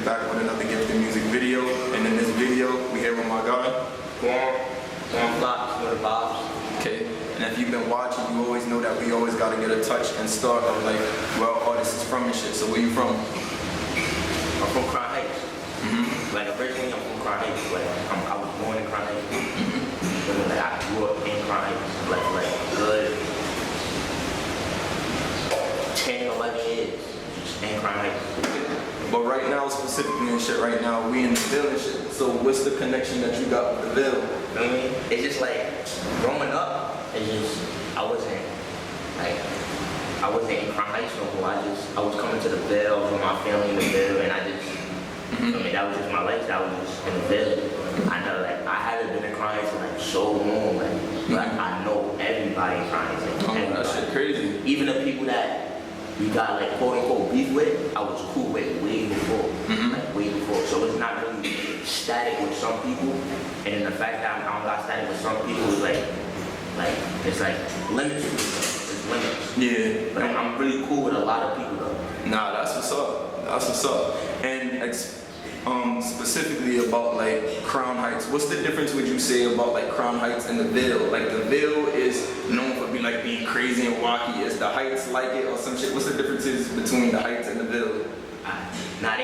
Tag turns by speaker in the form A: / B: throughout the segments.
A: back with another gifted music video, and in this video, we here with my guy,
B: Quan Floxks with the Bobs.
A: Okay, and if you've been watching, you always know that we always gotta get a touch and start of like where our artist is from and shit. So where you from?
B: I'm from Crown Heights. Like originally I'm from Crown Heights. Like I was born in Crown Heights. But like I grew up in Crown Heights. Like good 10, 11 years just in Crown Heights.
A: But right now, specifically and shit, right now, we in the Ville and shit. So what's the connection that you got with the Ville?
B: You know what I mean? It's just like, growing up, it's just, I wasn't in Crown Heights no more. I was coming to the Ville with my family in the Ville, and I mean, that was just my life. That was just in the Ville. I know, like, I haven't been in Crown Heights in like so long, like I know everybody in Crown Heights.
A: Oh, that shit crazy.
B: Even the people that we got like quote unquote beef with, I was cool with way before. Like way before. So it's not really static with some people. And then the fact that I don't got static with some people is like it's like limits. It's limits.
A: Yeah.
B: But I'm really cool with a lot of people though.
A: Nah, that's what's up. That's what's up. And specifically about like Crown Heights, what's the difference would you say about like Crown Heights and the Ville? Like the Ville is known for being crazy and wacky. Is the Heights like it or some shit? What's the differences between the Heights and the Ville?
B: Nah,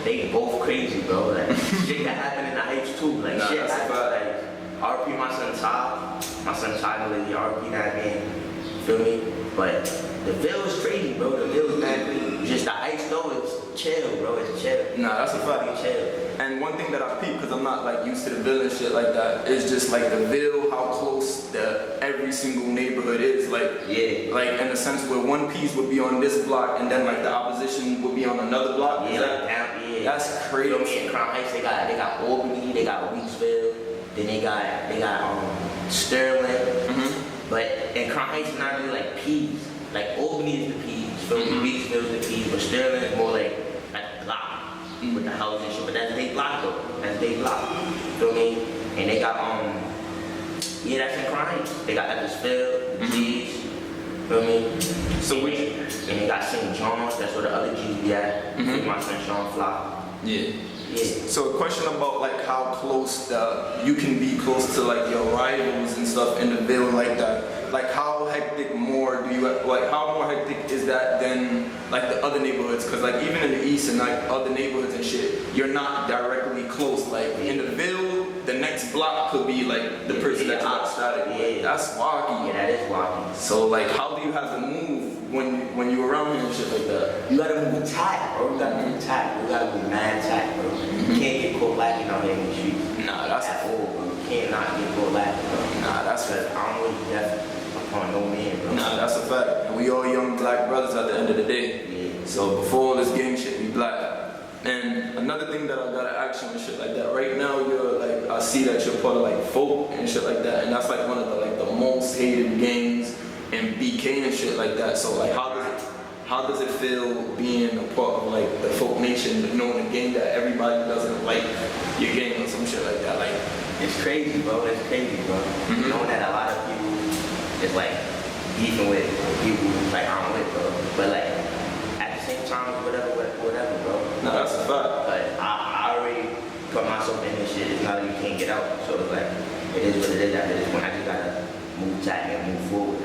B: they both crazy, bro. Like shit that happen in the Heights too. Like
A: nah,
B: shit happens. Like RP my son Ty, really RP that man. Feel me? But the Ville is crazy, bro. The Ville is mad crazy. Just the Heights though, it's chill, bro. It's chill.
A: Nah, that's a fact.
B: Chill.
A: And one thing that I peep, because I'm not like used to the Ville and shit like that, is just like the Ville, how close every single neighborhood is. Like,
B: yeah.
A: Like in a sense where one piece would be on this block and then like the opposition would be on another block.
B: Yeah,
A: That's crazy.
B: You know, in Crown Heights, they got Albany, they got Weeksville, then they got Sterling. But in Crown Heights, it's not really like P's. Like Albany is the P's, Weeksville is the P's, but Sterling is more like block with the houses and shit. But that's they block though. That's they block. Feel me? And they got yeah, that's in Crown Heights. They got Edwardsville, G's. Feel me?
A: So
B: and they got St. John's. That's where the other G's be at. With my son Quan Floxks.
A: Yeah.
B: Yeah.
A: So a question about like how close you can be close to like your rivals and stuff in the Ville like that. Like how hectic more do you like? How more hectic is that than like the other neighborhoods? Cause like even in the east and like other neighborhoods and shit, you're not directly close. Like in the Ville, the next block could be like the person that's outside.
B: Yeah.
A: That's wacky.
B: Yeah, that is wacky.
A: So like, how do you have to move when you around here and shit like that?
B: You gotta move tight, bro. You gotta move tight. You gotta move mad tight, bro. You can't get caught lacking out here in the streets.
A: Nah, that's
B: at all, bro. You can't not get caught lacking, bro.
A: Nah, that's
B: because I don't really deaf upon no man, bro.
A: Nah, that's a fact. And we all young black brothers at the end of the day.
B: Yeah.
A: So before all this gang shit, we black. And another thing that I gotta ask you and shit like that. Right now, you're like, I see that you're part of like folk and shit like that, and that's like one of the most hated gangs in BK and shit like that. So like, how does it feel being a part of like the folk nation, knowing a gang that everybody doesn't like your gang or some shit like that? Like,
B: it's crazy, bro. It's crazy, bro. Knowing that a lot of people is like beefing with people like I'm with, bro. But like at the same time, whatever, bro.
A: No, that's a fact.
B: But I already put myself in this shit. It's not like you can't get out. So it's like it is what it is after this point. I just gotta move tight and move forward.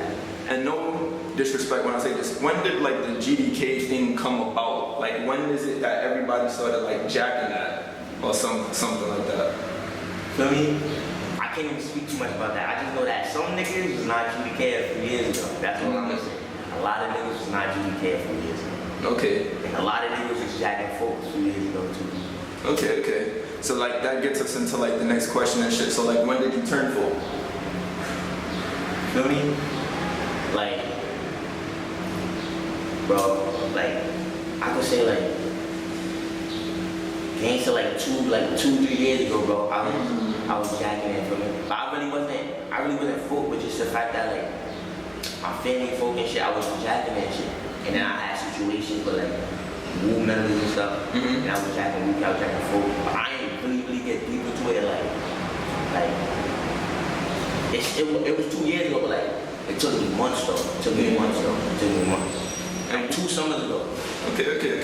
A: And no disrespect when I say this, when did like the GDK thing come about? Like when is it that everybody started like jacking that or something like that?
B: Feel me? I can't even speak too much about that. I just know that some niggas was not GDK a few years ago. That's what I'm gonna say. A lot of niggas was not GDK a few years ago.
A: Okay.
B: And a lot of niggas was jacking folks a few years ago too.
A: Okay. So like that gets us into like the next question and shit. So like when did you turn folk?
B: Feel me? Like, bro, like, I could say like, gangsta like 2-3 years ago, bro. I was jacking it for me. But I really wasn't folk, but just the fact that like, my family folk and shit, I was jacking that shit. And then I had situations with like, woo members and stuff. And I was jacking folk. But I ain't really get deep into it like, it was 2 years ago, but like, it took me months though. And 2 summers ago.
A: Okay.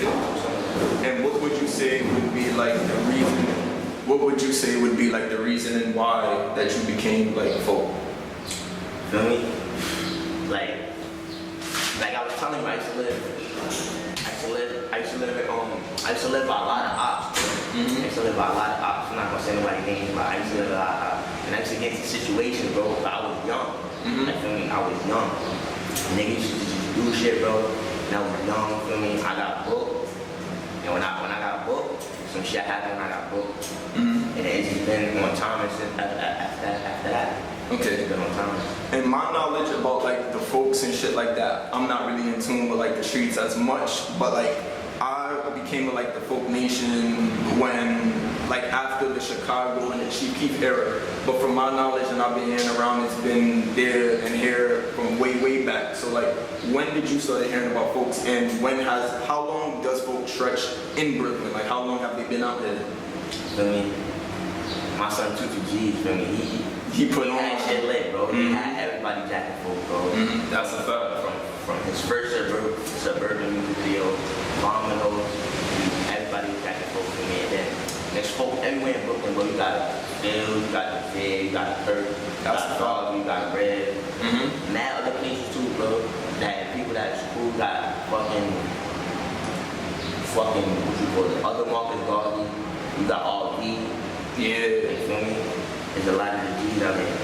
A: And what would you say would be like the reason? What would you say would be like the reason and why that you became like folk?
B: Feel me? Like I was telling you, I used to live by a lot of ops. I used to live by a lot of ops. I'm not gonna say nobody names, but I used to live by a lot of ops. And I used to get into situations, bro. But I was young. Like, feel me? I was young. Niggas used to just do shit, bro. And I was young. Feel me? I got booked. And when I got booked, some shit happened when I got booked. And it's just been on time since after that.
A: Okay.
B: It's been on time.
A: And my knowledge about like the folks and shit like that, I'm not really in tune with like the streets as much, but like I became like the folk nation when like after the Chicago and the Chief Keef era. But from my knowledge, and I've been hearing around, it's been there and here from way back. So like, when did you start hearing about folks, and how long does folks stretch in Brooklyn? Like, how long have they been out there?
B: Feel me? My son Tutu G, feel me?
A: He put on
B: that shit lit, bro. He had everybody jacking folk, bro.
A: That's a fact.
B: From his first suburban music video, Domino's, everybody was jacking folk for me. And then there's folk everywhere in Brooklyn, bro. You got Phil, you got the Fed, you got the Kirk, you got Dog, you got Red. Mad other places too, bro. That people that's cool got fucking, what you call it, other Marcus Garvey. You got all D.
A: Yeah.
B: You feel me? There's a lot of the G's out there.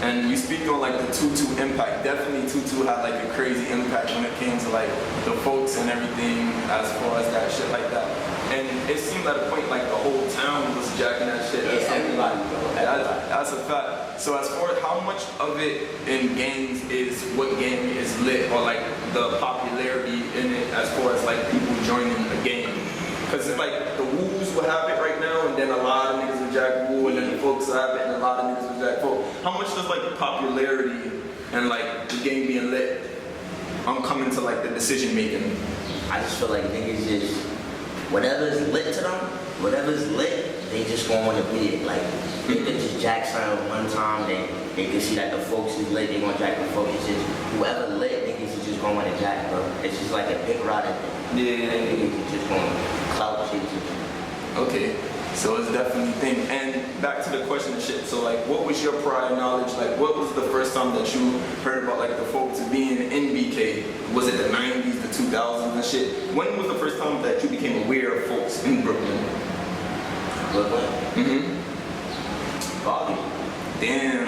A: And you speak on like the Tutu impact. Definitely Tutu had like a crazy impact when it came to like the folks and everything as far as that shit like that. And it seemed at a point like the whole town was jacking that shit.
B: Yeah, everybody, bro.
A: That's a fact. So as far as how much of it in gangs is what gang is lit, or like the popularity in it as far as like people joining a gang? Because it's like the Woos will have it right now, and then a lot of niggas will jack Woo, and then the folks will have it, and a lot of niggas will jack folk. How much does like the popularity and like the game being lit come into like the decision making?
B: I just feel like niggas just, whatever's lit to them, whatever's lit, they just gonna wanna be it. Like, they could just jack something one time, they can see that the folks is lit, they gonna jack the folks. It's just, whoever lit, niggas is just gonna wanna jack, bro. It's just like a big rider thing.
A: Yeah.
B: Niggas is just gonna clout shit.
A: Okay, so it's definitely thing. And back to the question and shit. So like, what was your prior knowledge? Like, what was the first time that you heard about like the folks being in BK? Was it the 90s, the 2000s and shit? When was the first time that you became aware of folks in Brooklyn?
B: Brooklyn? Probably.
A: Damn.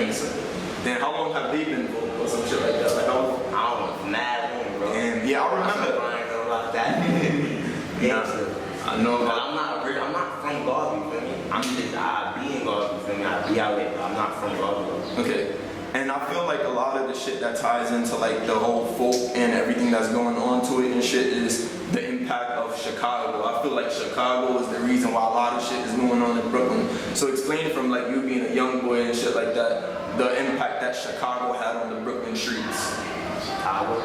A: Then how long have they been folk or some shit like that? Like how?
B: I don't know, mad long, bro.
A: Damn. Yeah, I remember.
B: I ain't know about that.
A: I know.
B: But I'm not from Garvey, feel me? I be in Garvey, feel me? I be out there, but I'm not from Garvey.
A: Okay. And I feel like a lot of the shit that ties into like the whole folk and everything that's going on to it and shit is the impact of Chicago. I feel like Chicago is the reason why a lot of shit is going on in Brooklyn. So explain from like you being a young boy and shit like that, the impact that Chicago had on the Brooklyn streets.
B: Chicago?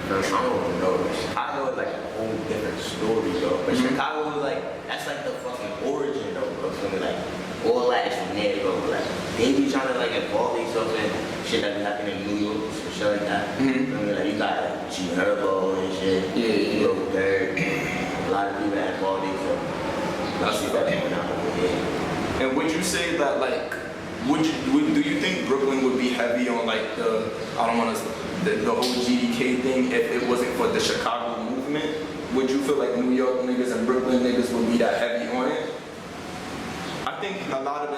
B: I don't even know. Chicago is like a whole different story, though. But Chicago was like, that's like the fucking origin, though, bro. So like, all that is from there, bro. Like, they be trying to like involve themselves in shit that be happening in New York, and shit like that. Like, you got like G Herbo and shit. Yeah. Lil Durk. A lot of people that involve themselves.
A: That's
B: shit that coming out over there.
A: And would you say that like, do you think Brooklyn would be heavy on like the whole GDK thing if it wasn't for the Chicago movement? Would you feel like New York niggas and Brooklyn niggas would be that heavy on it? I think a lot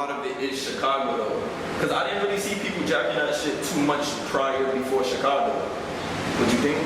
A: of it is Chicago though, because I didn't really see people jacking that shit too much prior before Chicago. What you think?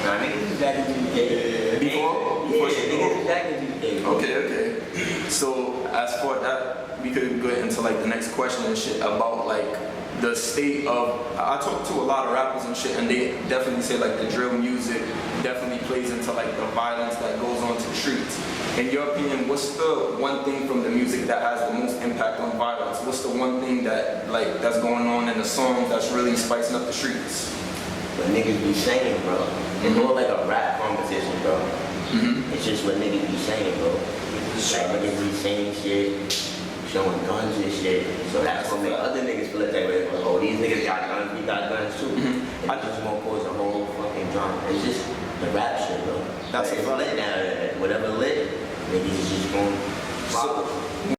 B: Nah, niggas is jacking GDK. Before niggas is jacking GDK.
A: Okay. So as for that, we could go into like the next question and shit about like the state of. I talk to a lot of rappers and shit, and they definitely say like the drill music definitely plays into like the violence that goes on to the streets. In your opinion, what's the one thing from the music that has the most impact on violence? What's the one thing that like that's going on in the songs that's really spicing up the streets?
B: What niggas be saying, bro. It's more like a rap competition, bro. It's just what niggas be saying, bro. Like niggas be saying shit, showing guns and shit. So that's what make other niggas feel like, oh, these niggas got guns, we got guns too. And it's just gonna cause a whole fucking drama. It's just the rap shit, bro.
A: That's
B: But
A: a
B: it's
A: fact.
B: lit now. Whatever lit, niggas is just gonna follow.